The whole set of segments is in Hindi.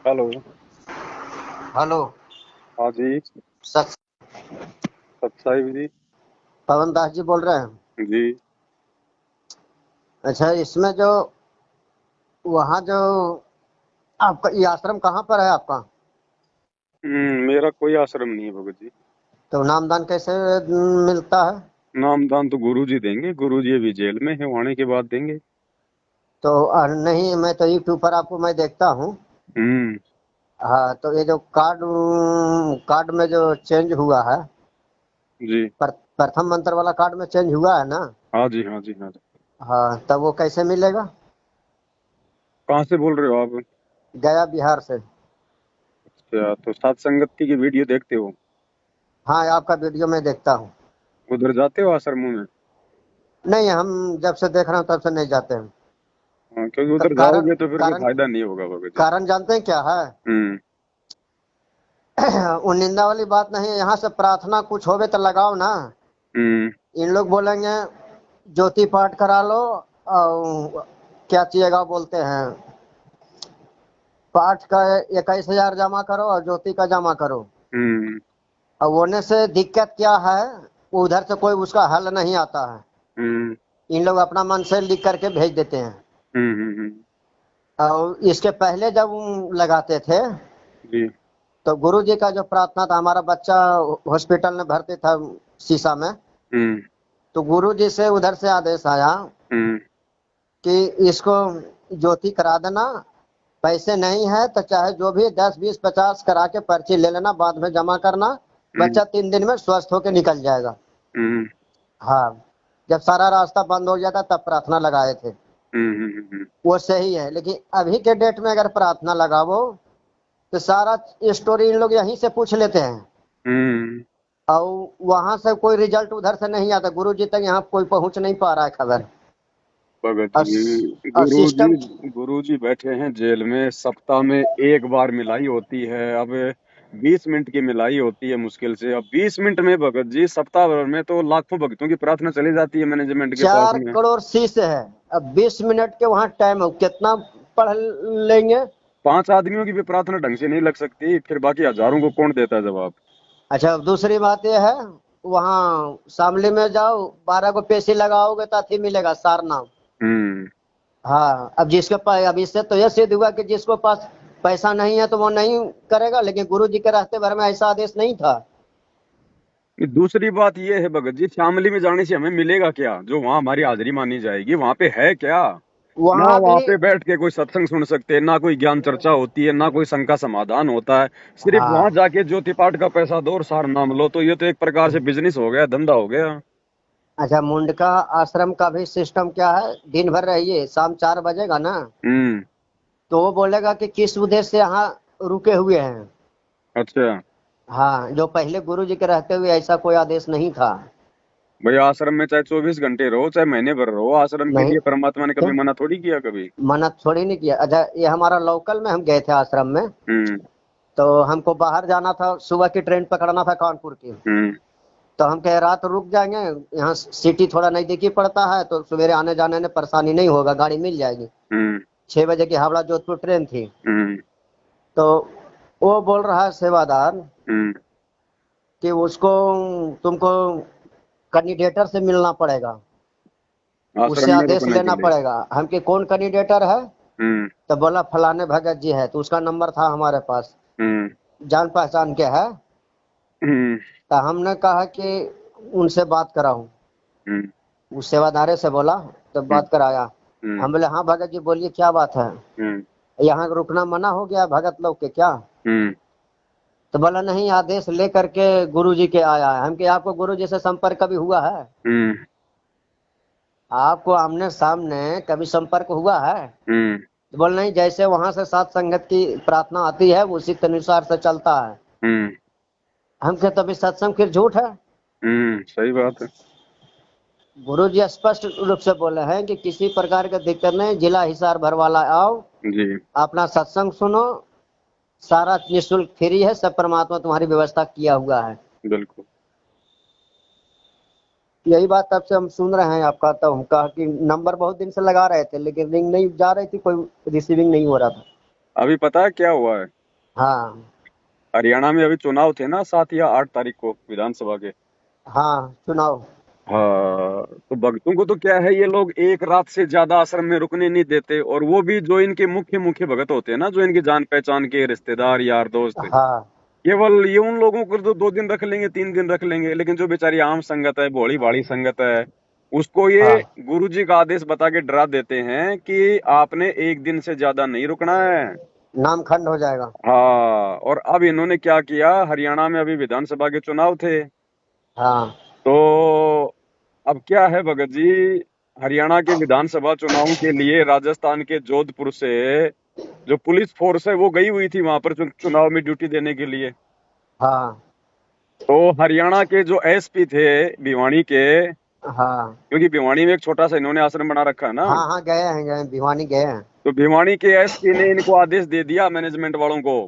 हेलो। हेलो। हाँ जी। सत सत्साई जी। पवन दास जी बोल रहे हैं। जी। अच्छा, इसमें जो वहाँ जो आपका ये आश्रम कहाँ पर है आपका? मेरा कोई आश्रम नहीं है भगत जी। तो नामदान कैसे मिलता है? नामदान तो गुरु जी देंगे, गुरु जी अभी जेल में है, आने के बाद देंगे। तो नहीं, मैं तो यूट्यूब पर आपको मैं देखता हूँ। हम्म। हाँ, तो ये जो कार्ड कार्ड में जो चेंज हुआ है, जी। प्रथम मंत्र वाला कार्ड में चेंज हुआ है ना? हाँ जी, हाँ जी, हाँ जी। हाँ, तब वो कैसे मिलेगा? कहाँ से बोल रहे हो आप? गया बिहार से। अच्छा, तो सत्संगति की वीडियो देखते हो? हाँ, आपका वीडियो मैं देखता हूँ। उधर जाते हो आश्रमों में? नहीं, हम जब से देख रहे हैं तब से नहीं जाते हैं। हाँ, क्योंकि उधर कारण जाओगे तो फिर कोई कारण फायदा नहीं होगा भगत जी। कारण जानते हैं क्या है? हम्म। वो निंदा वाली बात नहीं है। यहाँ से प्रार्थना कुछ होवे तो लगाओ ना। हम्म। इन लोग बोलेंगे ज्योति पाठ करा लो, और क्या चाहिएगा बोलते हैं, पाठ का 21,000 जमा करो और ज्योति का जमा करो। हम्म। अब होने से दिक्कत क्या है, उधर से कोई उसका हल नहीं आता है। हम्म। इन लोग अपना मन से लिख करके भेज देते हैं। हम्म। हम्म। और इसके पहले जब लगाते थे, जी। तो गुरु जी का जो प्रार्थना था, हमारा बच्चा हॉस्पिटल में भर्ती था सीसा में। हम्म। तो गुरु जी से उधर से आदेश आया हम्म। कि इसको ज्योति करा देना। पैसे नहीं है तो चाहे जो भी 10, 20, 50 करा के पर्ची ले लेना, बाद में जमा करना। हम्म। बच्चा 3 दिन में स्वस्थ होकर निकल जाएगा। हम्म। हाँ, जब सारा रास्ता बंद हो जाता तब प्रार्थना लगाए थे। हम्म। हम्म। वो सही है, लेकिन अभी के डेट में अगर प्रार्थना लगावो तो सारा स्टोरी इन लोग यहीं से पूछ लेते हैं। हम्म। और वहां से कोई रिजल्ट उधर से नहीं आता, गुरु जी तक यहाँ कोई पहुंच नहीं पा रहा है खबर। भगत और, जी, और सिस्टम। गुरु जी बैठे हैं जेल में, सप्ताह में एक बार मिलाई होती है। अब 20 मिनट की मिलाई होती है मुश्किल से। अब 20 मिनट में भगत जी, सप्ताह भर में तो लाखों भक्तों की प्रार्थना चली जाती है मैनेजमेंट के पास चार में। करोड़ शीश है। अब 20 मिनट के वहां टाइम है, कितना पढ़ लेंगे? 5 आदमियों की भी प्रार्थना ढंग से नहीं लग सकती, फिर बाकी हजारों को कौन देता है जवाब? अच्छा, अब दूसरी बात यह है, वहाँ शामली में जाओ, 12 को पेशी लगाओगे तो अथी मिलेगा, सारनाम। हम्म। हाँ, अब जिसके पास, अब इससे तो यह सिद्ध हुआ कि जिसको पास पैसा नहीं है तो वो नहीं करेगा, लेकिन गुरु जी के रास्ते भर में ऐसा आदेश नहीं था। ये दूसरी बात ये है भगत जी, शामली में जाने से हमें मिलेगा क्या? जो वहां हमारी हाजिरी मानी जाएगी, वहां पे है क्या? ना वहां वहां भी। पे बैठ के कोई सत्संग सुन सकते हैं, ना कोई ज्ञान चर्चा होती है, ना कोई शंका समाधान होता है। सिर्फ वहां हाँ। जाके ज्योति पाठ का पैसा दो और सार नाम लो, तो ये तो एक प्रकार से बिजनेस हो गया, धंधा हो गया। अच्छा, मुंडका आश्रम का भी सिस्टम क्या है, दिन भर रहिए, शाम 4 बजेगा ना, हम्म। तो वो बोलेगा कि किस उद्देश्य से यहाँ रुके हुए हैं। अच्छा। हाँ, जो पहले गुरु जी के रहते हुए ऐसा कोई आदेश नहीं था। भाई, आश्रम में चाहे 24 घंटे रहो, चाहे महीने भर रहो, आश्रम के नहीं, लिए परमात्मा ने कभी क्यों मना थोड़ी किया कभी। मना थोड़ी नहीं किया। अच्छा, ये हमारा लोकल में हम गए थे आश्रम में। हम्म। तो हमको बाहर जाना था, सुबह की ट्रेन पकड़ना था कानपुर की। हम्म। तो हम कहे रात रुक जाएंगे, यहाँ सिटी थोड़ा नजदीकी पड़ता है, तो सवेरे आने जाने में परेशानी नहीं होगा, गाड़ी मिल जाएगी। हम्म। 6 बजे की हावड़ा जोधपुर ट्रेन थी। हम्म। तो वो बोल रहा है सेवादार हम्म। कि उसको, तुमको कैंडिडेटर से मिलना पड़ेगा, उससे आश्रम में आदेश रुकने के लेना लिए। पड़ेगा। हम कि कौन कैंडिडेटर है? हम्म। तो बोला फलाने भगत जी है। तो उसका नंबर था हमारे पास, हम्म। जान पहचान के है। हम्म। तो हमने कहा कि उनसे बात कराऊं। हम्म। उस सेवादारे से बोला, तो हम्म। बात कराया। हम्म। हम बोले हाँ भगत जी बोलिए, क्या बात है? हम्म। यहाँ रुकना मना हो गया भगत लोग के क्या? हम्म। तो बोला नहीं, आदेश ले करके गुरु जी के आया है। हम कि आपको गुरु जी से संपर्क कभी हुआ है? हम्म। आपको आमने सामने कभी संपर्क हुआ है? हम्म। तो बोल नहीं, जैसे वहां से सात संगत की प्रार्थना आती है उसी के अनुसार से चलता है। हम्म। हम कहते तभी सत्संग फिर झूठ है। सही बात है। गुरु जी स्पष्ट रूप से बोले हैं कि किसी प्रकार का दिक्कत नहीं, जिला हिसार भरवाला आओ, जी। अपना सत्संग सुनो, सारा निःशुल्क फ्री है, सब परमात्मा तुम्हारी व्यवस्था किया हुआ है। बिल्कुल। यही बात तब से हम सुन रहे हैं आपका। तो हम कहा कि नंबर बहुत दिन से लगा रहे थे, लेकिन रिंग नहीं जा रही थी, कोई रिसीविंग नहीं हो रहा था। अभी पता है क्या हुआ है? हाँ हरियाणा में अभी चुनाव थे ना 7 या 8 तारीख को विधानसभा के। हाँ चुनाव। हाँ, तो भक्तों को तो क्या है, ये लोग एक रात से ज्यादा आश्रम में रुकने नहीं देते, और वो भी जो इनके मुख्य मुख्य भगत होते हैं ना, जो इनकी जान पहचान के रिश्तेदार यार दोस्त, हाँ केवल ये उन लोगों को तो 2 दिन रख लेंगे, 3 दिन रख लेंगे, लेकिन जो बेचारी आम संगत है, भोली भाली संगत है, उसको ये हाँ गुरुजी का आदेश बता के डरा देते हैं कि आपने 1 दिन से ज्यादा नहीं रुकना है। नाम खंड हो जाएगा। हाँ, और अब इन्होंने क्या किया, हरियाणा में अभी विधानसभा के चुनाव थे, हाँ तो अब क्या है भगत जी, हरियाणा के विधानसभा चुनाव के लिए राजस्थान के जोधपुर से जो पुलिस फोर्स है वो गई हुई थी वहां पर चुनाव में ड्यूटी देने के लिए। हाँ तो हरियाणा के जो एसपी थे भिवानी के, हाँ क्योंकि भिवानी में एक छोटा सा इन्होंने आश्रम बना रखा है ना, हाँ हाँ गए हैं भिवानी गए हैं। तो भिवानी के एसपी ने इनको आदेश दे दिया मैनेजमेंट वालों को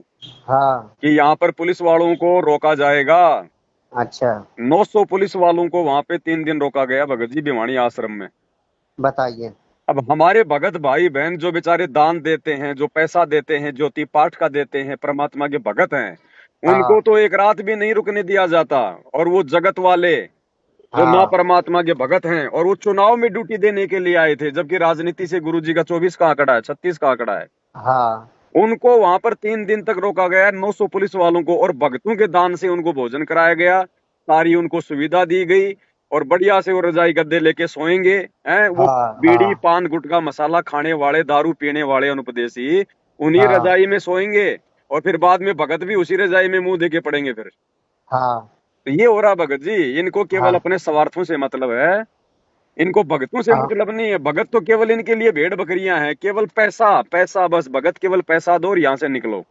हाँ कि यहाँ पर पुलिस वालों को रोका जाएगा। अच्छा 900 पुलिस वालों को वहां पे 3 दिन रोका गया भगत जी भिवानी आश्रम में। बताइए। अब हमारे भगत भाई बहन जो बेचारे दान देते हैं, जो पैसा देते हैं, ज्योति पाठ का देते हैं, परमात्मा के भगत हैं, उनको हाँ तो एक रात भी नहीं रुकने दिया जाता। और वो जगत वाले जो माँ हाँ परमात्मा के भगत हैं, और वो चुनाव में ड्यूटी देने के लिए आए थे, जबकि राजनीति से गुरुजी का 24 का आंकड़ा है, 36 का आंकड़ा है, हाँ उनको वहां पर 3 दिन तक रोका गया 900 पुलिस वालों को, और भक्तों के दान से उनको भोजन कराया गया, सारी उनको सुविधा दी गई, और बढ़िया से वो रजाई गद्दे लेके सोएंगे हैं। वो हाँ बीड़ी हाँ पान गुटखा मसाला खाने वाले, दारू पीने वाले अनुपदेशी उन्हीं हाँ रजाई में सोएंगे, और फिर बाद में भगत भी उसी रजाई में मुंह देके पड़ेंगे फिर। हाँ तो ये हो रहा भगत जी, इनको केवल हाँ अपने स्वार्थों से मतलब है, इनको भगतों से हाँ। मतलब नहीं है। भगत तो केवल इनके लिए भेड़ बकरियां हैं, केवल पैसा पैसा, बस भगत केवल पैसा दो और यहाँ से निकलो।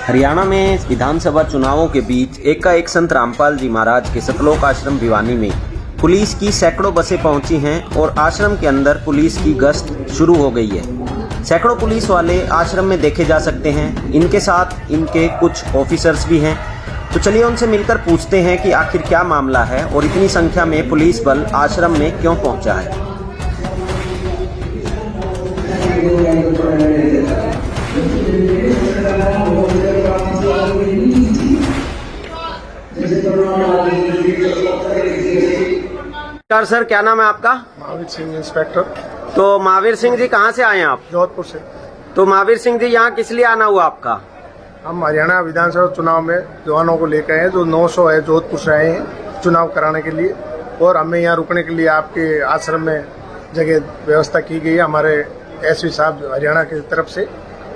हरियाणा में विधानसभा चुनावों के बीच एकाएक संत रामपाल जी महाराज के सतलोक आश्रम भिवानी में पुलिस की सैकड़ों बसें पहुंची हैं और आश्रम के अंदर पुलिस की गश्त शुरू हो गई है। सैकड़ों पुलिस वाले आश्रम में देखे जा सकते हैं, इनके साथ इनके कुछ ऑफिसर्स भी हैं। तो चलिए उनसे मिलकर पूछते हैं कि आखिर क्या मामला है और इतनी संख्या में पुलिस बल आश्रम में क्यों पहुंचा है। नमस्कार सर, क्या नाम है आपका? महावीर सिंह इंस्पेक्टर। तो महावीर सिंह जी कहाँ से आए हैं आप? जोधपुर से। तो महावीर सिंह जी यहाँ किस लिए आना हुआ आपका? हम हरियाणा विधानसभा चुनाव में जवानों को लेकर आए हैं, जो 900 है, जोधपुर से आए हैं चुनाव कराने के लिए, और हमें यहाँ रुकने के लिए आपके आश्रम में जगह व्यवस्था की गई है हमारे एसपी साहब हरियाणा की तरफ से,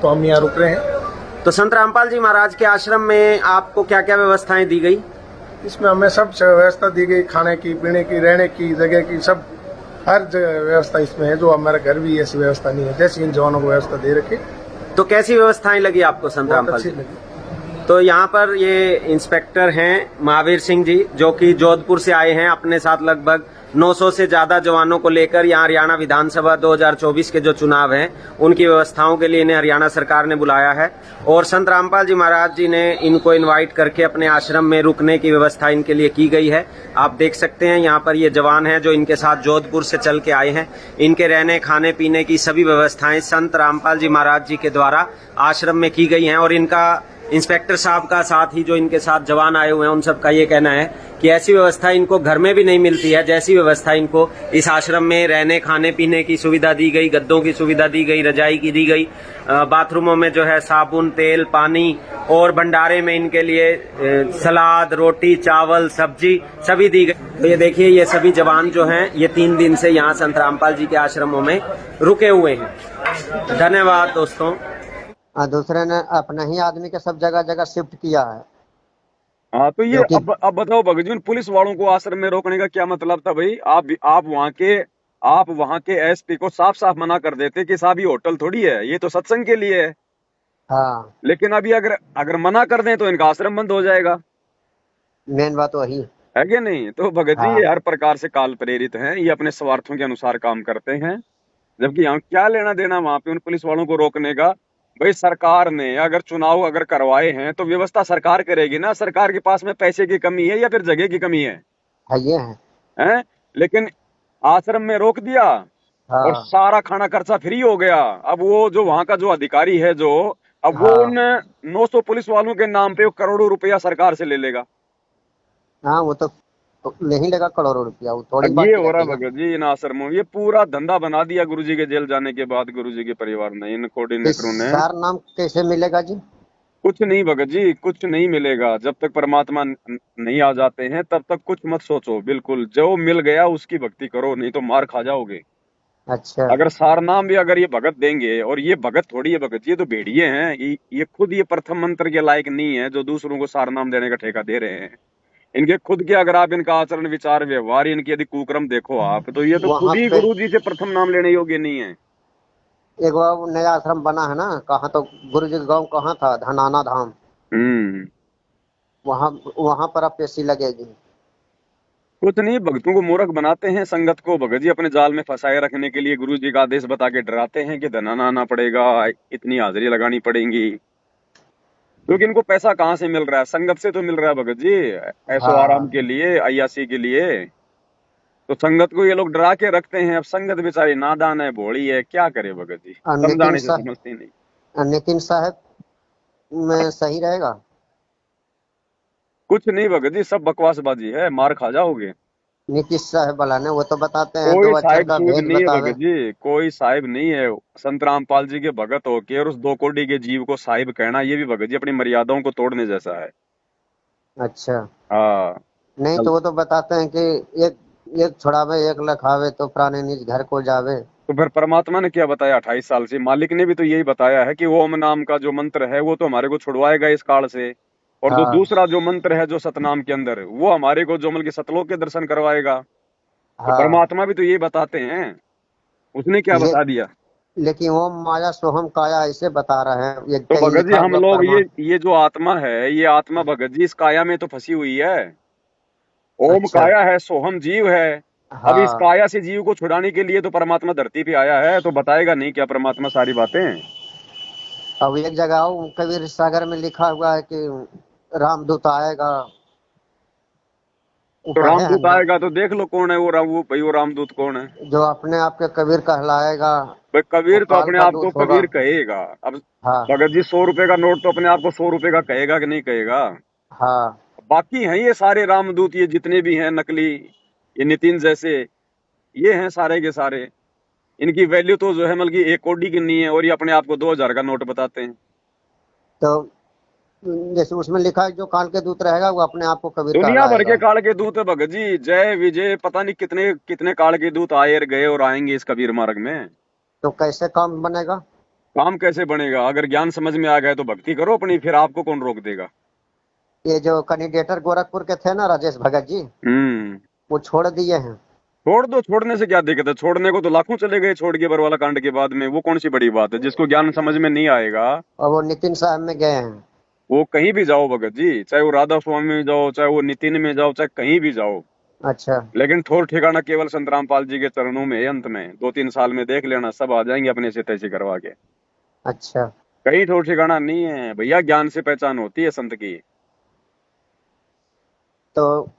तो हम यहाँ रुक रहे हैं। तो संत रामपाल जी महाराज के आश्रम में आपको क्या क्या व्यवस्थाएं दी गई? इसमें हमें सब व्यवस्था दी गई, खाने की, पीने की, रहने की, जगह की, सब हर जगह व्यवस्था इसमें है। जो हमारे घर भी ऐसी व्यवस्था नहीं है जैसी इन जवानों को व्यवस्था दे रखी। तो कैसी व्यवस्थाएं लगी आपको संत बहुत रामपाल अच्छी जी? लगी। तो यहाँ पर ये इंस्पेक्टर हैं महावीर सिंह जी, जो कि जोधपुर से आए हैं, अपने साथ लगभग 900 से ज्यादा जवानों को लेकर यहाँ हरियाणा विधानसभा 2024 के जो चुनाव हैं उनकी व्यवस्थाओं के लिए इन्हें हरियाणा सरकार ने बुलाया है। और संत रामपाल जी महाराज जी ने इनको इनवाइट करके अपने आश्रम में रुकने की व्यवस्था इनके लिए की गई है। आप देख सकते हैं यहाँ पर ये जवान हैं जो इनके साथ जोधपुर से चल के आए हैं। इनके रहने खाने पीने की सभी व्यवस्थाएं संत रामपाल जी महाराज जी के द्वारा आश्रम में की गई हैं। और इनका इंस्पेक्टर साहब का साथ ही जो इनके साथ जवान आए हुए हैं उन सबका ये कहना है कि ऐसी व्यवस्था इनको घर में भी नहीं मिलती है जैसी व्यवस्था इनको इस आश्रम में रहने खाने पीने की सुविधा दी गई, गद्दों की सुविधा दी गई, रजाई की दी गई, बाथरूमों में जो है साबुन, तेल, पानी, और भंडारे में इनके लिए सलाद, रोटी, चावल, सब्जी सभी दी गई। तो ये देखिए, ये सभी जवान जो हैं ये 3 दिन से यहाँ संत रामपाल जी के आश्रमों में रुके हुए हैं। धन्यवाद दोस्तों। दूसरे ने अपने ही आदमी के सब जगह जगह शिफ्ट किया है। हाँ तो ये क्योंकि अब बताओ भगत जी, उन पुलिस वालों को आश्रम में रोकने का क्या मतलब था भाई? आप वहाँ के एसपी को साफ साफ मना कर देते कि साहब ये होटल थोड़ी है, ये तो सत्संग के लिए है। हाँ, लेकिन अभी अगर अगर मना कर दें तो इनका आश्रम बंद हो जाएगा, मेन बात वही। है कि नहीं? तो भगत जी ये हाँ, हर प्रकार से काल प्रेरित हैं, ये अपने स्वार्थों के अनुसार काम करते हैं। जबकि यहाँ क्या लेना देना वहां पे उन पुलिस वालों को रोकने का? भाई सरकार ने अगर चुनाव अगर करवाए हैं तो व्यवस्था सरकार करेगी ना। सरकार के पास में पैसे की कमी है या फिर जगह की कमी है ये है। है? लेकिन आश्रम में रोक दिया और हाँ, सारा खाना खर्चा फ्री हो गया। अब वो जो वहां का जो अधिकारी है जो, अब वो हाँ, उन 900 पुलिस वालों के नाम पे वो करोड़ों रुपया सरकार से ले लेगा। हाँ, वो तो ले ही लेगा करोड़ों रुपया, वो थोड़ी अब ये बाकी हो रहा रखेगा। भगत जी इन आश्रमों में, ये पूरा धंधा बना दिया गुरुजी के जेल जाने के बाद, गुरुजी के परिवार ने, इन इस कोऑर्डिनेटरों ने। सार नाम कैसे मिलेगा जी? कुछ नहीं भगत जी, कुछ नहीं मिलेगा। जब तक परमात्मा नहीं आ जाते हैं तब तक कुछ मत सोचो। बिल्कुल जो मिल गया उसकी भक्ति करो, नहीं तो मार खा जाओगे। अच्छा। अगर सारनाम भी अगर ये भगत देंगे, और ये भगत थोड़ी है भगत जी, ये तो भेड़िए हैं। ये खुद ये प्रथम मंत्र के लायक नहीं है जो दूसरों को सारनाम देने का ठेका दे रहे हैं। इनके खुद के अगर आप इनका आचरण विचार व्यवहार इनकी यदि कुक्रम देखो आप, तो ये तो वहां खुद ही पे गुरु जी से प्रथम नाम लेने योग्य नहीं है। एक वो नया आश्रम बना है ना, कहाँ तो गुरु जी का गाँव कहाँ था, धनाना धाम। हम्म। वहाँ वहां पर अब पेशी लगेगी। कुछ नहीं, भक्तों को मूर्ख बनाते हैं, संगत को भगत जी अपने जाल में फंसाए रखने के लिए गुरु जी का आदेश बता के डराते हैं कि धनाना आना पड़ेगा, इतनी हाजिरी लगानी पड़ेगी। क्योंकि इनको पैसा कहाँ से मिल रहा है? संगत से तो मिल रहा है भगत जी, ऐशो आराम हाँ, के लिए, अय्यासी के लिए। तो संगत को ये लोग डरा के रखते हैं। अब संगत बेचारी नादान है, भोली है, क्या करे भगत जी, और समझाने से समझती नहीं। नितिन साहब में सही रहेगा। कुछ नहीं भगत जी, सब बकवासबाजी है, मार खा जाओगे। नीतीश साहब वाला ने वो तो बताते हैं कोई दो अक्षर साहिब का सूद भेद नहीं है बतावे। भगत जी, कोई साहिब नहीं है। संत रामपाल जी के भगत होके और उस 2 कोड़ी के जीव को साहिब कहना, ये भी भगत जी अपनी मर्यादाओं को तोड़ने जैसा है। अच्छा। हाँ। नहीं तो वो तो बताते हैं कि एक एक छुड़ावे एक लखावे तो प्राणी निज घर को जावे। तो फिर परमात्मा ने क्या बताया 28 साल से? मालिक ने भी तो यही बताया है कि ओम नाम का जो मंत्र है वो तो हमारे को छुड़वाएगा इस काल से। और जो हाँ, दूसरा जो मंत्र है जो सतनाम के अंदर, वो हमारे को जो मतलब कि सतलोक के दर्शन करवाएगा। तो हाँ। परमात्मा भी तो ये बताते हैं, उसने क्या ले, बता दिया? लेकिन वो माया सोहम काया ऐसे बता रहे हैं, ये तो कहीं भगत जी लिखा हम हुआ लोग परमा। ये जो आत्मा है, ये आत्मा भगत जी इस काया में तो फंसी हुई है। ओम अच्छा। काया है, सोहम जीव है। अब इस हाँ, काया से जीव को छुड़ाने के लिए तो परमात्मा धरती पे आया है, तो बताएगा नहीं क्या परमात्मा सारी बातें? अब एक जगह और कबीर सागर में लिखा हुआ है कि रामदूत आएगा। वो तो पढ़े हैं रामदूत ना, आएगा तो देख लो कौन है वो वो भाई वो रामदूत कौन है? जो अपने आप के कबीर कहलाएगा। भाई वो कबीर तो काल अपने का आप को दूत होगा। कबीर कहेगा। अब हाँ, भगत जी 100 रुपए का नोट तो अपने आप को 100 रुपए का कहेगा कि नहीं कहेगा? हाँ। बाकी हैं ये सारे रामदूत, ये जितने भी हैं नकली, ये नितिन जैसे, ये हैं सारे के सारे। इनकी वैल्यू तो जो है मतलब कि 1 कोड़ी की नहीं है, और ये अपने आप को 2000 का नोट बताते हैं। तो जैसे उसमें लिखा है जो काल के दूत रहेगा वो अपने आप को कबीर दुनिया भर के कहलाएगा। काल के दूत है भगत जी, जय विजय पता नहीं कितने कितने काल के दूत आए और गए और आएंगे इस कबीर मार्ग में। तो कैसे काम बनेगा? काम कैसे बनेगा? अगर ज्ञान समझ में आ गए तो भक्ति करो अपनी, फिर आपको कौन रोक देगा? ये जो कैंडिडेटर गोरखपुर के थे ना राजेश भगत जी, हम्म। वो छोड़ दिए हैं। छोड़ दो, छोड़ने से क्या दिक्कत है? छोड़ने को तो लाखों चले गए छोड़ के बरवाला कांड के बाद में, वो कौन सी बड़ी बात है? जिसको ज्ञान समझ में नहीं आएगा और वो नितिन साहब में गए हैं। वो कहीं भी जाओ भगत जी, चाहे वो राधा स्वामी में जाओ, चाहे वो नितिन में जाओ, चाहे कहीं भी जाओ। अच्छा। लेकिन ठोर ठिकाना केवल संत रामपाल जी के चरणों में है। अंत में 2-3 साल में देख लेना, सब आ जाएंगे अपने से तैसे करवा के। अच्छा। कहीं ठोर ठिकाना नहीं है भैया, ज्ञान से पहचान होती है संत की। तो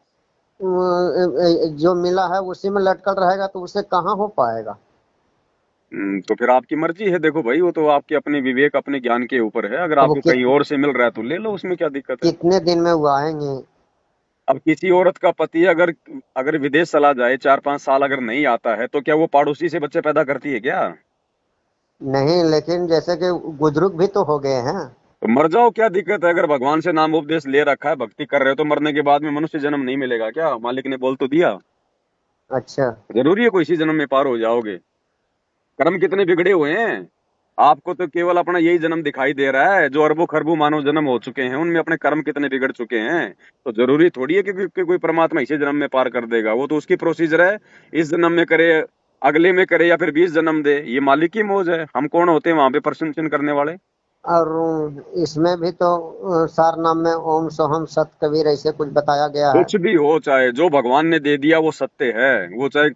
जो मिला है उसी में लटकल रहेगा तो उसे कहाँ हो पाएगा? तो फिर आपकी मर्जी है। देखो भाई वो तो आपके अपने विवेक अपने ज्ञान के ऊपर है। अगर तो वो आपको कहीं और से मिल रहा है तो ले लो, उसमें क्या दिक्कत है? कितने दिन में वो आएंगे? अब किसी औरत का पति अगर अगर विदेश चला जाए, 4-5 साल अगर नहीं आता है, तो क्या वो पड़ोसी से बच्चे पैदा करती है क्या? नहीं, लेकिन जैसे कि बुजुर्ग भी तो हो गए हैं। तो मर जाओ, क्या दिक्कत है? अगर भगवान से नाम उपदेश ले रखा है, भक्ति कर रहे हो, तो मरने के बाद में मनुष्य जन्म नहीं मिलेगा क्या? मालिक ने बोल तो दिया। अच्छा। जरूरी है कोई इसी जन्म में पार हो जाओगे? कर्म कितने बिगड़े हुए हैं। आपको तो केवल अपना यही जन्म दिखाई दे रहा है। जो अरबों खरबों मानव जन्म हो चुके हैं उनमें अपने कर्म कितने बिगड़ चुके हैं। तो जरूरी थोड़ी है कि कोई परमात्मा इसी जन्म में पार कर देगा। वो तो उसकी प्रोसीजर है, इस जन्म में करे, अगले में करे, या फिर 20 जन्म दे। ये मालिक की मौज है। हम कौन होते हैं वहां पे प्रश्न चिन्ह करने वाले। और इसमें भी तो सार नाम में ओम सोहम सत कबीर ऐसे कुछ बताया गया है। कुछ भी हो, चाहे जो भगवान ने दे दिया वो सत्य है। वो चाहे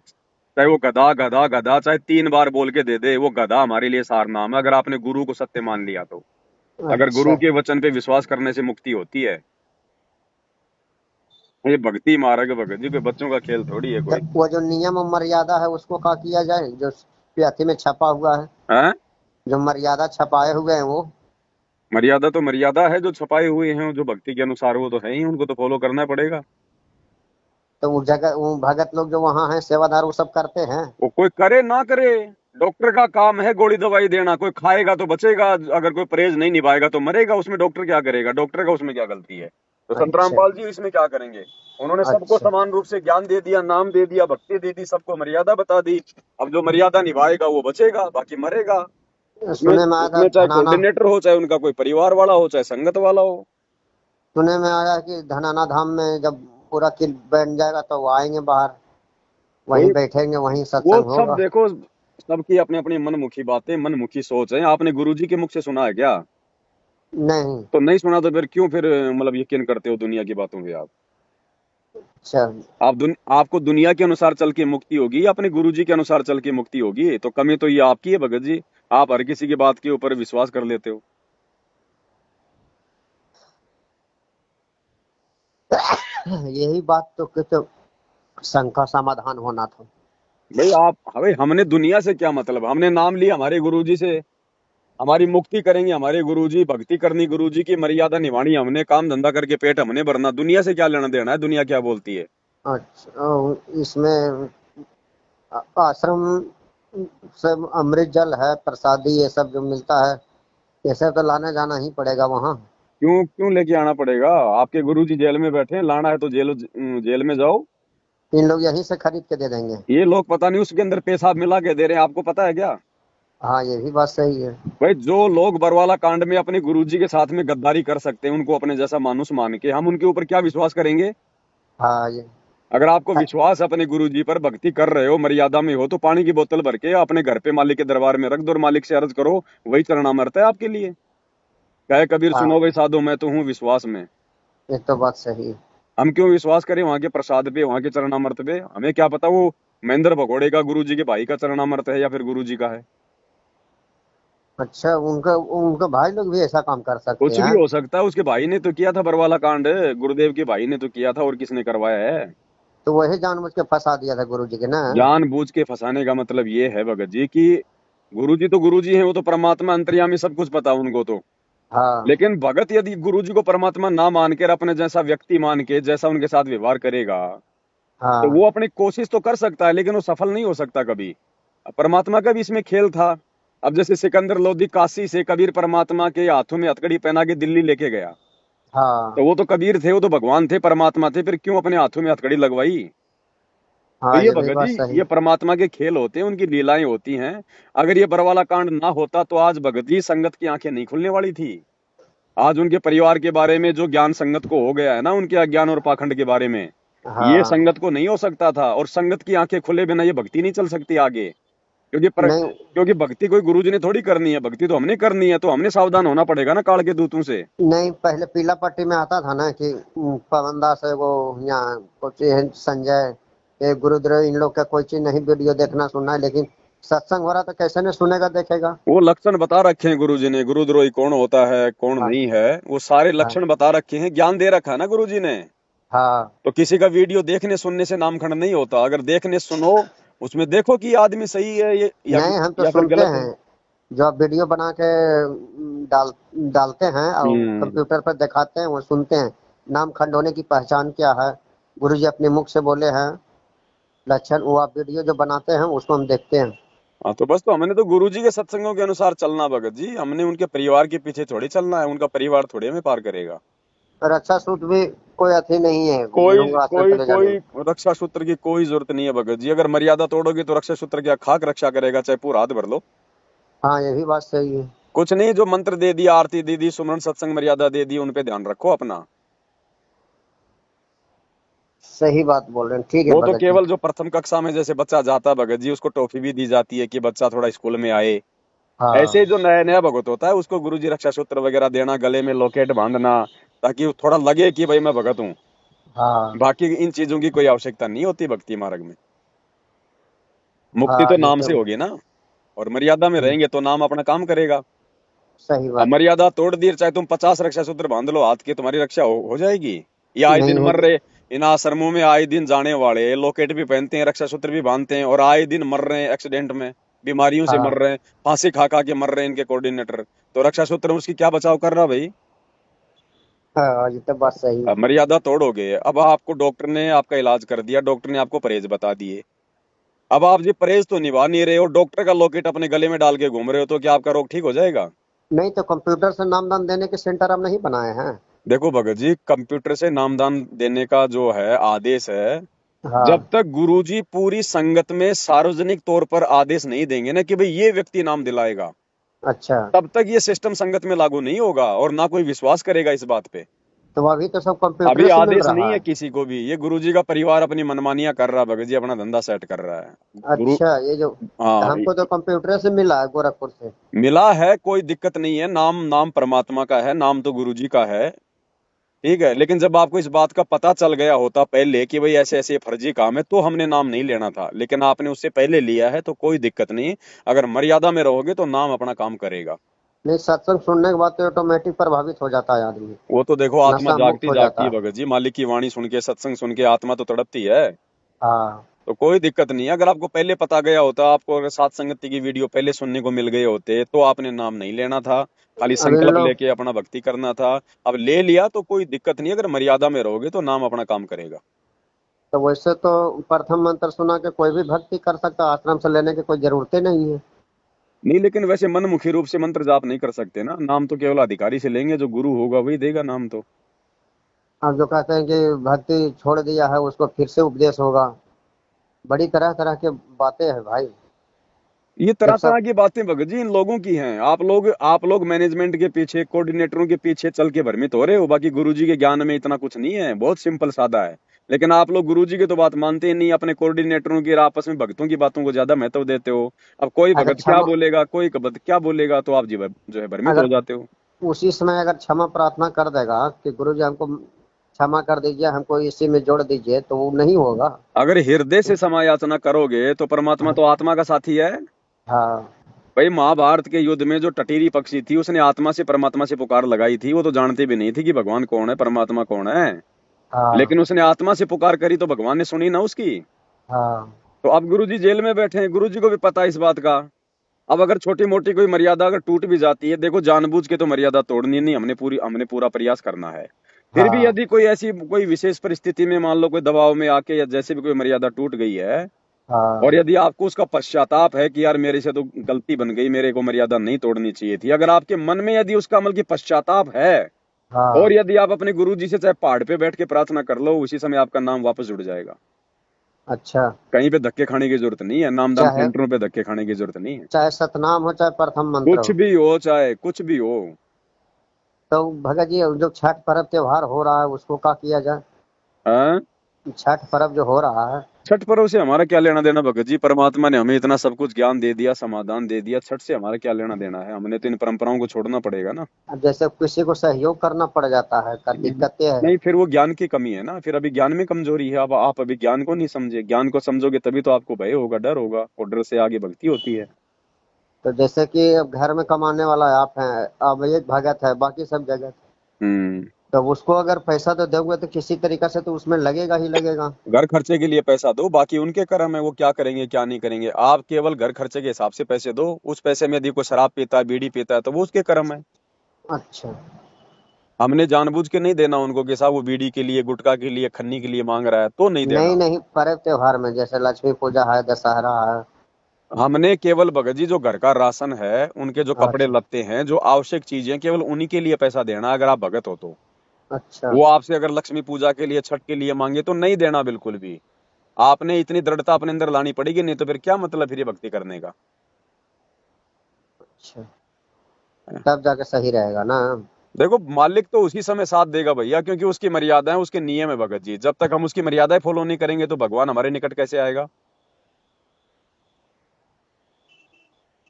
चाहे वो गधा गधा गधा चाहे 3 बार बोल के दे दे, वो गधा हमारे लिए सार नाम है, अगर आपने गुरु को सत्य मान लिया तो। अगर अच्छा, गुरु के वचन पे विश्वास करने से मुक्ति होती है। ये भक्ति मार्ग भगत जी कोई बच्चों का खेल थोड़ी है कोई। वो जो नियम और मर्यादा है उसको क्या किया जाए, जो प्याथी में छपा हुआ है, हैं? जो मर्यादा छपाए हुए हैं वो। मर्यादा तो मर्यादा है, जो छपाए हुए हैं जो भक्ति के अनुसार वो तो है ही, उनको तो फॉलो करना पड़ेगा। तो वो जगह वो भगत लोग जो वहाँ हैं सेवादार वो सब करते हैं। वो कोई करे ना करे, डॉक्टर का काम है गोली दवाई देना। कोई खाएगा तो बचेगा, अगर कोई परहेज नहीं निभाएगा तो मरेगा। उसमें डॉक्टर क्या करेगा, डॉक्टर का उसमें क्या गलती है। तो संत अच्छा रामपाल जी इसमें क्या करेंगे। उन्होंने सबको अच्छा, समान रूप से ज्ञान दे दिया, नाम दे दिया, भक्ति दे दी, सबको मर्यादा बता दी। अब जो मर्यादा निभाएगा वो बचेगा, बाकी मरेगा। उसमें सुने में आया था उसमें चाहे धनाना, कोऑर्डिनेटर हो, चाहे उनका कोई परिवार वाला हो, चाहे संगत वाला हो। सुने में आया कि धनाना धाम में जब पूरा किल बन जाएगा तो वो आएंगे बाहर, वहीं वही, बैठेंगे, वहीं वो सत्संग सब होगा। देखो, सबकी अपनी अपनी मनमुखी बातें, मनमुखी सोच है। आपने गुरुजी के मुख से सुना है क्या। नहीं। तो नहीं सुना तो फिर क्यों फिर मतलब यकीन करते हो दुनिया की बातों पे आप। अच्छा, आपको दुनिया के अनुसार चल के मुक्ति होगी या अपने गुरुजी के अनुसार चल के मुक्ति होगी। तो कमी तो ये आपकी है भगत जी, आप हर किसी की बात के ऊपर विश्वास कर लेते हो। यही बात तो कि तो शंका समाधान होना था। भाई आप हमें, हमने दुनिया से क्या मतलब, हमने नाम लिया हमारे गुरुजी से, हमारी मुक्ति करेंगे हमारे गुरुजी, भक्ति करनी गुरुजी की, मर्यादा निभानी हमने, काम धंधा करके पेट हमने भरना। दुनिया से क्या लेना देना है, दुनिया क्या बोलती है। अच्छा, इसमें आश्रम से अमृत जल है, प्रसादी ये सब जो मिलता है, ये सब तो लाने जाना ही पड़ेगा वहाँ। क्यों क्यों लेके आना पड़ेगा। आपके गुरुजी जेल में बैठे हैं, लाना है तो जेल में जाओ। इन लोग यहीं से खरीद के दे देंगे। ये लोग पता नहीं उसके अंदर पेशाब मिला के दे रहे हैं, आपको पता है क्या। हाँ, ये भी बात सही है। भाई जो लोग बरवाला कांड में अपने गुरुजी के साथ में गद्दारी कर सकते हैं, उनको अपने जैसा मानुस मान के, हम उनके ऊपर क्या विश्वास करेंगे। हाँ ये अगर आपको विश्वास अपने गुरुजी पर, भक्ति कर रहे हो, मर्यादा में हो, तो पानी की बोतल भर के अपने घर पे मालिक के दरबार में रख दो और मालिक से अर्ज करो, वही चरणामृत है आपके लिए। कहे कबीर हाँ, सुनो भाई साधो, मैं तो हूँ विश्वास में। ये तो बात सही है। हम क्यों विश्वास करें वहां के प्रसाद पे, वहां के चरणामृत पे। हमें क्या पता वो महेंद्र भगोड़े का गुरुजी के भाई का चरणामृत है या फिर गुरुजी का है। अच्छा, उनका उनके भाई लोग भी ऐसा काम कर सकते कुछ भी हैं। हो सकता है। उसके भाई ने तो किया था बरवाला कांड, गुरुदेव के भाई ने तो किया था, और किसने करवाया है। तो वही जानबूझ के फंसा दिया था गुरुजी के ना। जानबूझ के फंसाने का मतलब ये है भगत जी कि गुरुजी तो गुरुजी हैं, वो तो परमात्मा अंतर्यामी, सब कुछ पता उनको तो। हाँ लेकिन भगत यदि गुरुजी को परमात्मा ना मान कर अपने जैसा व्यक्ति मान के जैसा उनके साथ व्यवहार करेगा, तो वो हाँ अपनी कोशिश तो कर सकता है, लेकिन वो सफल नहीं हो सकता कभी। परमात्मा का भी इसमें खेल था। अब जैसे सिकंदर लोधी काशी से कबीर परमात्मा के हाथों में हथकड़ी पहना के दिल्ली लेके गया, तो हाँ वो तो कबीर थे, वो तो भगवान थे, परमात्मा थे, फिर क्यों अपने हाथों में हथकड़ी लगवाई। तो हाँ, ये ये भी भगत बात जी, सही ये है। परमात्मा के खेल होते हैं, उनकी लीलाएं होती हैं। अगर ये बरवाला कांड ना होता तो आज भगत जी संगत की आंखें नहीं खुलने वाली थी। आज उनके परिवार के बारे में जो ज्ञान संगत को हो गया है ना, उनके अज्ञान और पाखंड के बारे में, ये हाँ, संगत को नहीं हो सकता था। और संगत की आंखें खुले बिना ये भक्ति नहीं चल सकती आगे। नहीं क्योंकि भक्ति कोई गुरुजी ने थोड़ी करनी है, भक्ति तो हमने करनी है। तो हमने सावधान होना पड़ेगा ना काल के दूतों से। नहीं, पहले पीला पट्टी में आता था ना कि पवन दास है वो, यहाँ कुछ है, संजय, ये गुरुद्रोह, इन लोग का कोई चीज नहीं वीडियो देखना सुनना है, लेकिन सत्संग हो रहा तो कैसे नहीं सुनेगा देखेगा। वो लक्षण बता रखे हैं गुरुजी ने, गुरुद्रोही कौन होता है कौन हाँ नहीं है, वो सारे हाँ लक्षण बता रखे हैं, ज्ञान दे रखा है ना गुरुजी ने। हाँ। तो किसी का वीडियो देखने सुनने से नामखंड नहीं होता। अगर देखने सुनो, उसमें देखो कि ये आदमी सही है ये नहीं, हम तो या फिर सुनते गलत है। हैं, जो आप वीडियो बना के डालते हैं और हम्म। कंप्यूटर पर दिखाते हैं, वो सुनते हैं। नाम खंड होने की पहचान क्या है, गुरुजी अपने मुख से बोले हैं लक्षण, वो आप वीडियो जो बनाते हैं उसको हम देखते हैं। हाँ तो बस, तो हमने तो गुरुजी के सत्संगों के अनुसार चलना भगत जी। हमने उनके परिवार के पीछे थोड़ी चलना है, उनका परिवार थोड़ी हमें पार करेगा। रक्षा सूत्र भी कोई अथी नहीं है, कोई लूंगा हाथ में कोई चले जाने कोई रक्षा सूत्र की कोई जरूरत नहीं है भगत जी। अगर मर्यादा तोड़ोगे तो रक्षा सूत्र क्या खाक रक्षा करेगा, चाहे पूरा हाथ भर लो। हाँ ये भी बात सही है। कुछ नहीं, जो मंत्र दे दिया, आरती दे दी, सुमरन सत्संग मर्यादा दे दी, उन पे ध्यान रखो अपना। सही बात बोल रहे हैं, ठीक है वो तो भगत जी। केवल जो प्रथम कक्षा में जैसे बच्चा जाता है भगत जी, उसको टॉफी भी दी जाती है कि बच्चा थोड़ा स्कूल में आए। ऐसे ही हाँ जो नया नया भगत होता है उसको गुरु जी रक्षा सूत्र वगैरह देना, गले में लॉकेट बांधना, ताकि वो थोड़ा लगे कि भाई मैं भगत हूँ। हाँ बाकी इन चीजों की कोई आवश्यकता नहीं होती भक्ति मार्ग में। मुक्ति हाँ तो नाम जैसे से होगी ना, और मर्यादा में रहेंगे तो नाम अपना काम करेगा। सही अब बात। मर्यादा तोड़ दी, चाहे तुम 50 रक्षा सूत्र बांध लो हाथ के, तुम्हारी रक्षा हो जाएगी? ये आए नहीं दिन मर होगी। रहे, इन आश्रमों में आए दिन जाने वाले लॉकेट भी पहनते हैं, रक्षा सूत्र भी बांधते हैं, और आए दिन मर रहे हैं एक्सीडेंट में, बीमारियों से मर हाँ रहे हैं, फांसी खा खा के मर रहे हैं इनके कोऑर्डिनेटर। तो रक्षा सूत्र उसकी क्या बचाव कर रहा भाई? हाँ ये तो बात सही है। अब मर्यादा तोड़ोगे, अब आपको डॉक्टर ने आपका इलाज कर दिया, डॉक्टर ने आपको परहेज बता दिए, अब आप जी परहेज तो निभा नहीं रहे हो, डॉक्टर का लॉकेट अपने गले में डाल के घूम रहे हो, तो क्या आपका रोग ठीक हो जाएगा? नहीं तो कंप्यूटर से नामदान देने के सेंटर हम नहीं बनाए हैं। देखो भगत जी, कंप्यूटर से नामदान देने का जो है आदेश है, जब हाँ तक गुरुजी पूरी संगत में सार्वजनिक तौर पर आदेश नहीं देंगे ना कि भाई ये व्यक्ति नाम दिलाएगा, अच्छा। तब तक ये सिस्टम संगत में लागू नहीं होगा, और ना कोई विश्वास करेगा इस बात पे। तो अभी तो सब अभी कंप्यूटर से मिल आदेश नहीं रहा है है। किसी को भी, ये गुरुजी का परिवार अपनी मनमानियां कर रहा है भगत जी, अपना धंधा सेट कर रहा है। गुरु, अच्छा ये जो हाँ, हमको तो कंप्यूटर से मिला है गोरखपुर से। मिला है, कोई दिक्कत नहीं है, नाम नाम परमात्मा का है, नाम तो गुरुजी का है, ठीक है। लेकिन जब आपको इस बात का पता चल गया होता पहले कि भाई ऐसे ऐसे फर्जी काम है, तो हमने नाम नहीं लेना था, लेकिन आपने उससे पहले लिया है तो कोई दिक्कत नहीं। अगर मर्यादा में रहोगे तो नाम अपना काम करेगा। नहीं सत्संग सुनने के बाद तो ऑटोमेटिक प्रभावित हो जाता है आदमी। वो तो देखो, आत्मा नशा मुक्त जागती हो जागती जाता है है। भगत जी, मालिक की वाणी सुन के, सत्संग सुन के आत्मा तो तड़पती है। हाँ तो कोई दिक्कत नहीं है, अगर आपको पहले पता गया होता, आपको अगर सात संगति की वीडियो पहले सुनने को मिल गए होते, तो आपने नाम नहीं लेना था, खाली अब इन संकल्प लोग लेके अपना भक्ति करना था। अब ले लिया तो कोई दिक्कत नहीं, अगर मर्यादा में रहोगे तो नाम अपना काम करेगा। तो वैसे तो प्रथम मंत्र सुना के कोई भी भक्ति कर सकता, आश्रम से लेने की कोई जरूरत ही नहीं है। नहीं, लेकिन वैसे मनमुखी रूप से मंत्र जाप नहीं कर सकते ना, नाम तो केवल अधिकारी से लेंगे, जो गुरु होगा वही देगा नाम तो। अब जो कहते हैं कि भक्ति छोड़ दिया है उसको फिर से उपदेश होगा, बड़ी तरह तरह के बातें हैं भाई। ये जब तरह तरह सब की बातें भगत जी इन लोगों की हैं। आप लोग मैनेजमेंट के पीछे, कोऑर्डिनेटरों के पीछे चल के भ्रमित हो रहे हो, बाकी गुरुजी के ज्ञान में इतना कुछ नहीं है, बहुत सिंपल सादा है। लेकिन आप लोग गुरुजी की तो बात मानते ही नहीं, अपने कोऑर्डिनेटरों की और आपस में भक्तों की बातों को ज्यादा महत्व देते हो। अब कोई अगर भगत क्या क्षमा, बोलेगा, कोई भगत क्या बोलेगा, तो आप जो है भ्रमित हो अगर जाते हो। उसी समय अगर क्षमा प्रार्थना कर देगा कि गुरु जी हमको क्षमा कर दीजिए, हमको इसी में जोड़ दीजिए, तो वो नहीं होगा। अगर हृदय से क्षमा याचना करोगे तो परमात्मा तो आत्मा का साथी है। हाँ भाई, महाभारत के युद्ध में जो टटीरी पक्षी थी, उसने आत्मा से परमात्मा से पुकार लगाई थी, वो तो जानती भी नहीं थी कि भगवान कौन है, परमात्मा कौन है। हाँ लेकिन उसने आत्मा से पुकार करी तो भगवान ने सुनी ना उसकी। हाँ तो अब गुरुजी जेल में बैठे हैं, गुरुजी को भी पता है इस बात का। अब अगर छोटी मोटी कोई मर्यादा अगर टूट भी जाती है, देखो जानबूझ के तो मर्यादा तोड़नी नहीं, हमने पूरा प्रयास करना है। फिर भी हाँ यदि कोई ऐसी कोई विशेष परिस्थिति में, मान लो कोई दबाव में आके या जैसे भी कोई मर्यादा टूट गई है, और हाँ यदि आपको उसका पश्चाताप है कि यार मेरे से तो गलती बन गई, मेरे को मर्यादा नहीं तोड़नी चाहिए थी, अगर आपके मन में यदि उसका अमल की पश्चाताप है, और हाँ। यदि आप अपने गुरु जी से चाहे पहाड़ पे बैठ के प्रार्थना कर लो, उसी समय आपका नाम वापस जुड़ जाएगा। अच्छा। कहीं पे धक्के खाने की जरूरत नहीं है, नामदान चाहे सेंटरों पे धक्के खाने की जरूरत नहीं है। चाहे सतनाम हो चाहे प्रथम मंत्र कुछ हो। भी हो, चाहे कुछ भी हो। तो भगत जी जो छठ पर्व त्योहार हो रहा है उसको क्या किया जाए? हाँ? छठ पर्व जो हो रहा है। छठ पर्व से हमारा क्या लेना देना भगत जी? परमात्मा ने हमें इतना सब कुछ ज्ञान दे दिया, समाधान दे दिया, छठ से हमारा क्या लेना देना है? हमने तो इन परंपराओं को छोड़ना पड़ेगा ना। अब जैसे किसी को सहयोग करना पड़ जाता है, का दिक्कतें है। नहीं, फिर वो ज्ञान की कमी है ना, फिर अभी ज्ञान में कमजोरी है। अब आप अभी ज्ञान को नहीं समझे, ज्ञान को समझोगे तभी तो आपको भय होगा, डर होगा, और डर से आगे भक्ति होती है। तो जैसे कि अब घर में कमाने वाला आप हैं, अब एक भगत है, बाकी सब जगत, हम्म। तो उसको अगर पैसा तो दोगे तो किसी तरीका से तो उसमें लगेगा ही लगेगा। घर खर्चे के लिए पैसा दो, बाकी उनके कर्म है, वो क्या करेंगे क्या नहीं करेंगे। आप केवल घर खर्चे के हिसाब से पैसे दो, उस पैसे में यदि कोई शराब पीता है, बीड़ी पीता है, तो वो उसके कर्म है। अच्छा। हमने जानबूझ के नहीं देना उनको कि साहब वो बीड़ी के लिए, गुटखा के लिए, खन्नी के लिए मांग रहा है, तो नहीं नहीं देना। नहीं, पर्व त्योहार में जैसे लक्ष्मी पूजा है, दशहरा है। हमने केवल भगत जी जो घर का राशन है, उनके जो कपड़े अच्छा लत्ते हैं, जो आवश्यक चीजें, केवल उन्हीं के लिए पैसा देना। अगर आप भगत हो तो अच्छा। वो आपसे अगर लक्ष्मी पूजा के लिए, छठ के लिए मांगे तो नहीं देना बिल्कुल भी। आपने इतनी दृढ़ता अपने अंदर लानी पड़ेगी, नहीं तो फिर क्या मतलब फिर ये भक्ति करने का। अच्छा, तब जाके सही रहेगा ना। देखो मालिक तो उसी समय साथ देगा भैया, क्योंकि उसकी मर्यादा है, उसके नियम है भगत जी। जब तक हम उसकी मर्यादाएं फॉलो नहीं करेंगे तो भगवान हमारे निकट कैसे आएगा।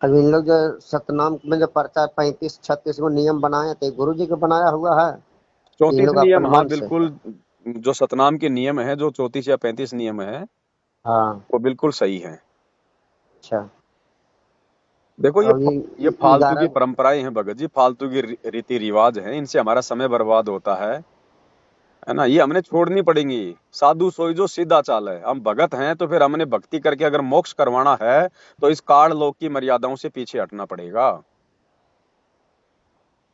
अब इन लोग जो सतनाम में जो पर्चा 35-36 को नियम बनाए थे, गुरु जी को बनाया हुआ है कि इन 34 लोग नियम, अपन हाँ मन से? बिल्कुल। जो सतनाम के नियम है, जो 34 या 35 नियम है, हाँ। वो बिल्कुल सही है। अच्छा। देखो और ये फालतू की 11। परंपराएं हैं भगत जी, फालतू की रीति रिवाज हैं, इनसे हमारा समय बर्बाद होता है ना। ये हमने छोड़नी पड़ेंगी। साधु सोई जो सीधा चाल है, हम भगत हैं तो फिर हमने भक्ति करके अगर मोक्ष करवाना है तो इस काल लोक की मर्यादाओं से पीछे हटना पड़ेगा।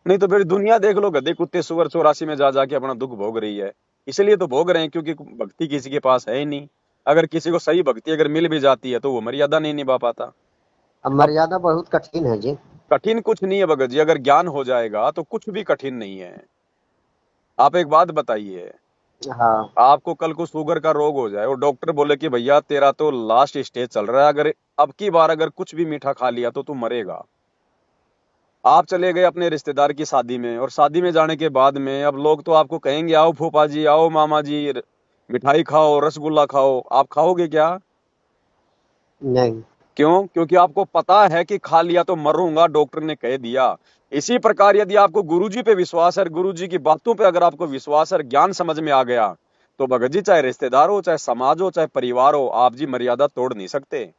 नहीं तो फिर दुनिया देख लो, गधे कुत्ते सुअर 84 में जा जाके अपना दुख भोग रही है। इसलिए तो भोग रहे हैं क्योंकि भक्ति किसी के पास है ही नहीं। अगर किसी को सही भक्ति अगर मिल भी जाती है तो वो मर्यादा नहीं निभा पाता। अब अब मर्यादा बहुत कठिन है जी। कठिन कुछ नहीं है भगत जी, अगर ज्ञान हो जाएगा तो कुछ भी कठिन नहीं है। आप एक बात बताइए, हाँ। आपको कल को शुगर का रोग हो जाए और डॉक्टर बोले कि भैया तेरा तो लास्ट स्टेज चल रहा है, अगर अब की बार अगर कुछ भी मीठा खा लिया तो तू मरेगा। आप चले गए अपने रिश्तेदार की शादी में, और शादी में जाने के बाद में अब लोग तो आपको कहेंगे आओ फूफा जी, आओ मामा जी, मिठाई खाओ, रसगुल्ला खाओ। आप खाओगे क्या? नहीं। क्यों? क्योंकि आपको पता है कि खा लिया तो मरूंगा, डॉक्टर ने कह दिया। इसी प्रकार यदि आपको गुरुजी पे विश्वास है, गुरुजी की बातों पे अगर आपको विश्वास है, ज्ञान समझ में आ गया, तो भगत जी चाहे रिश्तेदार हो, चाहे समाज हो, चाहे परिवार हो, आप जी मर्यादा तोड़ नहीं सकते।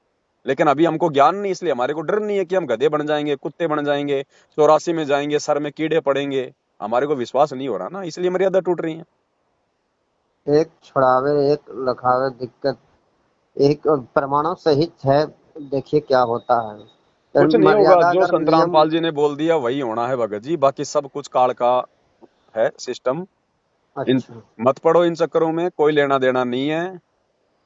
लेकिन अभी हमको ज्ञान नहीं, इसलिए हमारे को डर नहीं है कि हम गधे बन जाएंगे, कुत्ते बन जाएंगे, 84 में जाएंगे, सर में कीड़े पड़ेंगे। हमारे को विश्वास नहीं हो रहा ना, इसलिए मर्यादा टूट रही है। एक छुड़ावे एक लखावे दिक्कत, एक प्रमाणों सहित है। देखिए क्या होता है। तो कुछ नहीं होगा, मर्यादा जो अगर संतराम नियम। पाल जी ने बोल दिया वही होना है भगत जी, बाकी सब कुछ काल का है सिस्टम। इन अच्छा। मत पड़ो इन चक्करों में, कोई लेना देना नहीं है।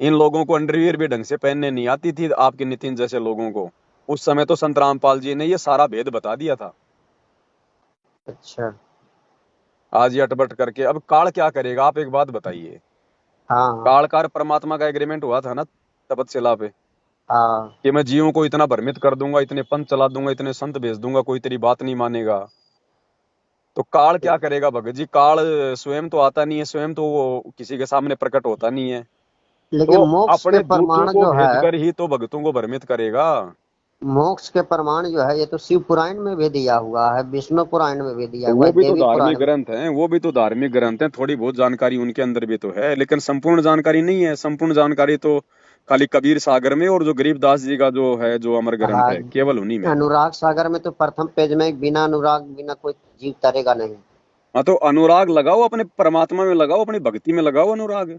इन लोगों को अंडरवियर भी ढंग से पहनने नहीं आती थी, आपके नितिन जैसे लोगों को। उस समय तो संत रामपाल जी ने ये सारा भेद बता दिया था। अच्छा। आज ये अटपट करके अब काल क्या करेगा, आप एक बात बताइए। हाँ हाँ। काल कार परमात्मा का एग्रीमेंट हुआ था ना तपतशिला पे, हाँ। कि मैं जीवों को इतना भ्रमित कर दूंगा, इतने पंथ चला दूंगा, इतने संत भेज दूंगा, कोई तेरी बात नहीं मानेगा। तो काल क्या करेगा भगत जी? काल स्वयं तो आता नहीं है, स्वयं तो वो किसी के सामने प्रकट होता नहीं है। लेकिन तो मोक्ष के अपने दूतों प्रमाण को जो है, भेजकर ही तो भक्तों को भ्रमित करेगा। मोक्ष के प्रमाण जो है, ये तो शिव पुराण में भी दिया हुआ है, विष्णु पुराण में भी दिया तो हुआ वो है, भी तो देवी धार्मिक पुराण में। ग्रंथ हैं, वो भी तो धार्मिक ग्रंथ हैं, थोड़ी बहुत जानकारी उनके अंदर भी तो है, लेकिन संपूर्ण जानकारी नहीं है। संपूर्ण जानकारी तो खाली कबीर सागर में, और जो गरीबदास जी का जो है, जो अमर ग्रंथ हाँ। है, केवल उन्हीं में है। अनुराग सागर में तो प्रथम पेज में बिना अनुराग बिना कोई जीव तरेगा नहीं। हाँ तो अनुराग लगाओ, अपने परमात्मा में लगाओ, अपनी भक्ति में लगाओ अनुराग।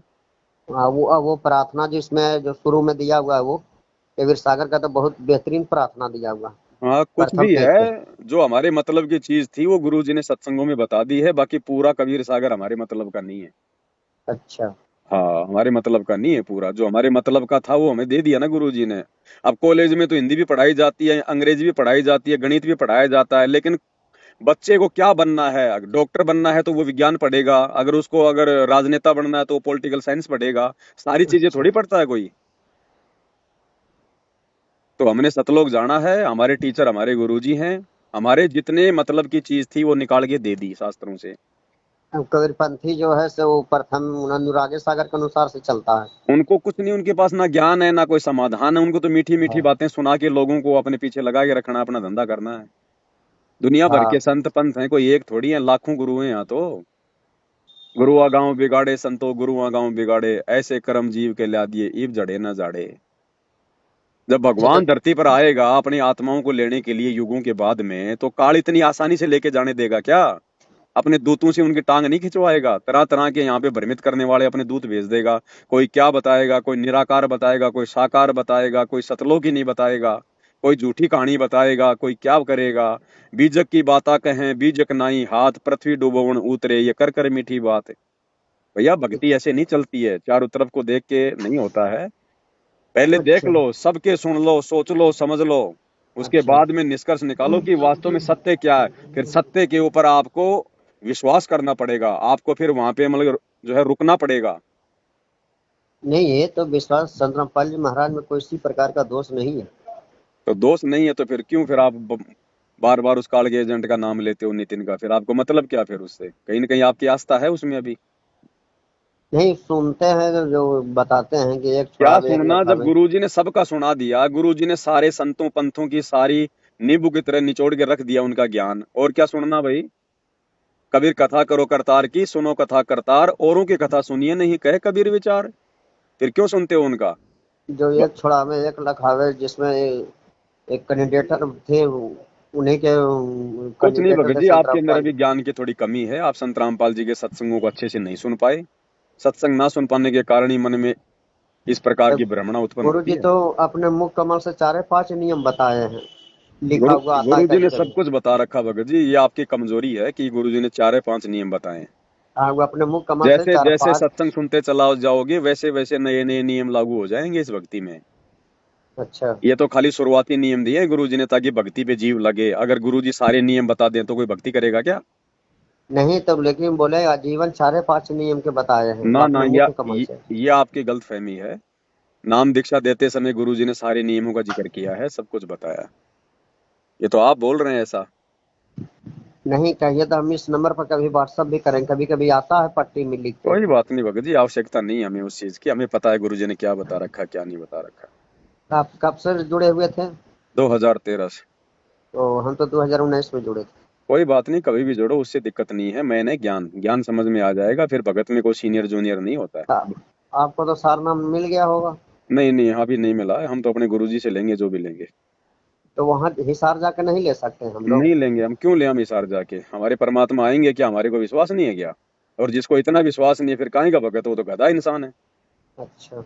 हाँ, वो प्रार्थना जिसमें जो शुरू में दिया हुआ है, वो कबीर सागर का तो बहुत बेहतरीन प्रार्थना दिया हुआ है, हाँ कुछ प्रथम भी पेज है, पे। जो हमारे मतलब की चीज थी वो गुरु जी ने सत्संगों में बता दी है, बाकी पूरा कबीर सागर हमारे मतलब का नहीं है। अच्छा। हाँ हमारे मतलब का नहीं है पूरा, जो हमारे मतलब का था वो हमें दे दिया ना गुरु जी ने। अब कॉलेज में तो हिंदी भी पढ़ाई जाती है, अंग्रेजी भी पढ़ाई जाती है, गणित भी पढ़ाया जाता है, लेकिन बच्चे को क्या बनना है? अगर डॉक्टर बनना है तो वो विज्ञान पढ़ेगा, अगर उसको अगर राजनेता बनना है तो वो पॉलिटिकल साइंस पढ़ेगा। सारी चीजें अच्छा। थोड़ी पढ़ता है कोई। तो हमने सतलोक जाना है, हमारे टीचर हमारे गुरुजी हैं, हमारे जितने मतलब की चीज थी वो निकाल के दे दी शास्त्रों से। अब कबीरपंथी जो है सो वो प्रथम अनुरागे सागर के अनुसार से चलता है। उनको कुछ नहीं, उनके पास ना ज्ञान है ना कोई समाधान है, उनको तो मीठी मीठी हाँ। बातें सुना के लोगों को अपने पीछे लगा के रखना, अपना धंधा करना है। दुनिया भर के हाँ। संत पंथ हैं, कोई एक थोड़ी है, लाखों गुरु हैं यहाँ तो। गुरुआ गांव बिगाड़े संतो, गुरुआ गांव बिगाड़े, ऐसे कर्म जीव के ला दिए, ईब जड़े न जाड़े। जब अच्छा। तो भगवान धरती पर आएगा अपनी आत्माओं को लेने के लिए युगों के बाद में, तो काल इतनी आसानी से लेके जाने देगा क्या? अपने दूतों से उनकी टांग नहीं खिंचवाएगा? तरह तरह के यहाँ पे भ्रमित करने वाले अपने दूत भेज देगा। कोई क्या बताएगा, कोई निराकार बताएगा, कोई साकार बताएगा, कोई सतलोक ही नहीं बताएगा, कोई झूठी कहानी बताएगा, कोई क्या करेगा। बीजक की बाता कहें बीजक नाई हाथ, पृथ्वी डूबोवन उतरे, ये कर कर मीठी बात। भैया भक्ति ऐसे नहीं चलती है, चारों तरफ को देख के नहीं होता है। पहले देख अच्छा। लो, सबके सुन लो, सोच लो, समझ लो, उसके अच्छा। बाद में निष्कर्ष निकालो कि वास्तव में सत्य क्या है। फिर सत्य के ऊपर आपको विश्वास करना पड़ेगा, आपको फिर वहां पे मतलब जो है रुकना पड़ेगा। नहीं, ये तो विश्वास चंद्रपाल जी महाराज में कोई इसी प्रकार का दोष नहीं है। तो दोष नहीं है तो फिर क्यों फिर आप बार बार उस काल के एजेंट का नाम लेते हो नितिन का, फिर आपको मतलब क्या? फिर उससे कहीं ना कहीं आपकी आस्था है उसमें अभी? नहीं सुनते हैं जो बताते हैं कि एक क्या छुड़ावे एक सुनना, जब लखावे। गुरुजी ने सबका सुना दिया, गुरुजी ने सारे संतों पंथों की सारी नींबू की तरह निचोड़ के रख दिया उनका ज्ञान, और क्या सुनना भाई? कबीर कथा करो करतार की, सुनो कथा करतार, औरों की कथा सुनिए नहीं कहे कबीर विचार। फिर क्यों सुनते हो उनका? जो एक छुड़ावे एक लखावे जिसमें एक कैंडिडेटर थे उन्हीं के कुछ नहीं कैंडिडेटर भगत थे जी, आपके अंदर संतराम। अभी ज्ञान की थोड़ी कमी है। आप संत रामपाल जी के सत्संगों को अच्छे से नहीं सुन पाए। सत्संग ना सुन पाने के कारण ही मन में इस प्रकार की भ्रमणा उत्पन्न गुरु होती जी है। तो अपने मुख कमल से 4-5 नियम बताए हैं, लिखा हुआ आता है गुरु जी कभी ने सब कभी। कुछ बता रखा भगत जी, ये आपकी कमजोरी है कि गुरु जी ने 4-5 नियम बताए। हाँ, वो अपने मुख कमल से जैसे चार जैसे पांच सत्संग सुनते चला जाओगे वैसे वैसे नए नए नियम लागू हो जाएंगे इस भक्ति में। अच्छा ये तो खाली शुरुआती नियम दिए गुरु जी ने ताकि भक्ति पे जीव लगे। अगर गुरु जी सारे नियम बता दें तो कोई भक्ति करेगा क्या? नहीं, तब लेकिन बोले आजीवन 4-5 नियम के बताए हैं वो ना ना, अपने मुख कमल से। ये आपकी गलत फहमी है। नाम दीक्षा देते समय गुरु जी ने सारे नियमों का जिक्र किया है, सब कुछ बताया। ये तो आप बोल रहे हैं ऐसा। नहीं कहिए तो हम इस नंबर पर कभी व्हाट्सअप भी करें, कभी कभी आता है पट्टी में लिख के। कोई बात नहीं भगत जी, आवश्यकता नहीं है हमें उस चीज की। हमें पता है गुरु जी ने क्या बता रखा क्या नहीं बता रखा। आप कब से जुड़े हुए थे? 2013 से। तो हम तो 2019 में जुड़े थे। कोई बात नहीं, कभी भी जोड़ो, उससे दिक्कत नहीं है। मैंने ज्ञान ज्ञान समझ में आ जाएगा। फिर भगत में कोई सीनियर जूनियर नहीं होता है। आपको तो सारनाम मिल गया होगा। नहीं नहीं, अभी नहीं मिला है। हम तो अपने गुरुजी से लेंगे जो भी लेंगे। तो वहाँ हिसार जाकर नहीं ले सकते हम लोग? नहीं लेंगे हम, क्यों ले हम हिसार जाके? हमारे परमात्मा आएंगे क्या? हमारे को विश्वास नहीं है क्या? और जिसको इतना विश्वास नहीं है फिर काहे का भगत? वो तो गधा इंसान है। अच्छा।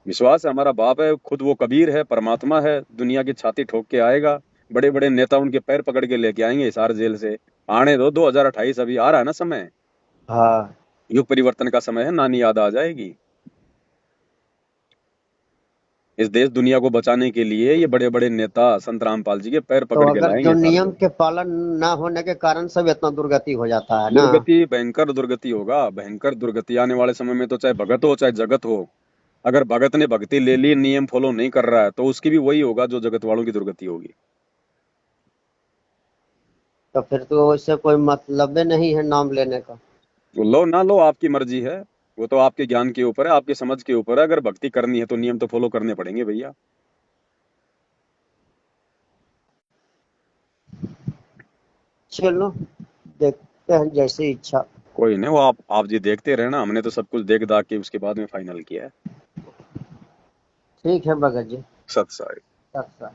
विश्वास है, हमारा बाप है खुद, वो कबीर है, परमात्मा है, दुनिया की छाती ठोक के आएगा। बड़े बड़े नेता उनके पैर पकड़ के लेके आएंगे हिसार जेल से। आने दो, 2028 अभी आ रहा है ना समय। हाँ युग परिवर्तन का समय है, नानी याद आ जाएगी। इस देश दुनिया को बचाने के लिए ये बड़े बड़े नेता संत रामपाल जी के पैर तो पकड़ के अगर जो लाएंगे हिसार नियम से। के पालन ना होने के कारण सब इतना दुर्गति हो जाता है ना। दुर्गति, भयंकर दुर्गति होगा, भयंकर दुर्गति आने वाले समय में। तो चाहे भगत हो चाहे जगत हो, अगर भगत ने भक्ति ले ली, नियम फॉलो नहीं कर रहा है, तो उसकी भी वही होगा जो जगत वालों की दुर्गति होगी। तो फिर तो इससे कोई मतलब नहीं है नाम लेने का। वो लो ना लो, आपकी मर्जी है। वो तो आपके ज्ञान के ऊपर है, आपकी समझ के ऊपर है। अगर भक्ति करनी है तो नियम तो फॉलो करने पड़ेंगे भैया। चलो देखते हैं जैसी इच्छा। कोई नहीं, वो आप जी देखते रहे ना। हमने तो सब कुछ देख दाख के उसके बाद में फाइनल किया है। ठीक है भगत जी। सत्साई। अच्छा।